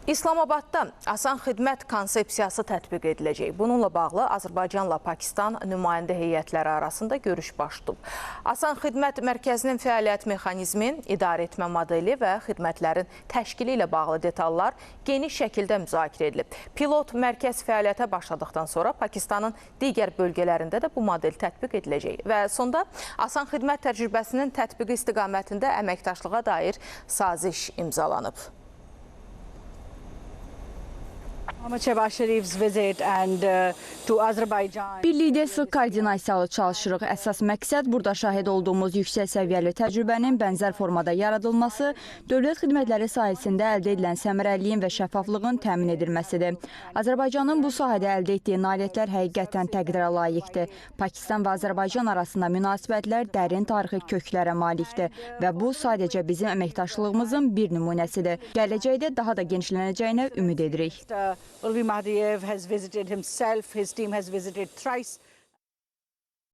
İslamabadda asan xidmət konsepsiyası tətbiq ediləcək. Bununla bağlı Azərbaycanla Pakistan nümayəndə heyətləri arasında görüş baş tutub. Asan xidmət mərkəzinin fəaliyyət mexanizmi, idarəetmə modeli və xidmətlərin təşkili ilə bağlı detallar geniş şəkildə müzakirə edilib. Pilot mərkəz fəaliyyətə başladıqdan sonra Pakistanın digər bölgələrində də bu model tətbiq ediləcək. Və sonda asan xidmət təcrübəsinin tətbiqi istiqamətində əməkdaşlığa dair saziş imzalanıb. Birlikdə sıx koordinasiyalı çalışırıq. Əsas məqsəd burada şahid olduğumuz yüksək səviyyəli təcrübənin bənzər formada yaradılması, dövlət xidmətləri sahəsində əldə edilən səmərəliliyin və şəffaflığın təmin edilməsidir. Azərbaycanın bu sahədə əldə etdiyi nailiyyətlər həqiqətən təqdirə layiqdir. Pakistan və Azərbaycan arasında münasibətlər dərin tarixi köklərə malikdir və bu sadəcə bizim əməkdaşlığımızın bir nümunəsidir. Gələcəkdə daha da genişlənəcəyinə ümid edirik. Ulvi Mahdiyev has visited himself, his team has visited thrice.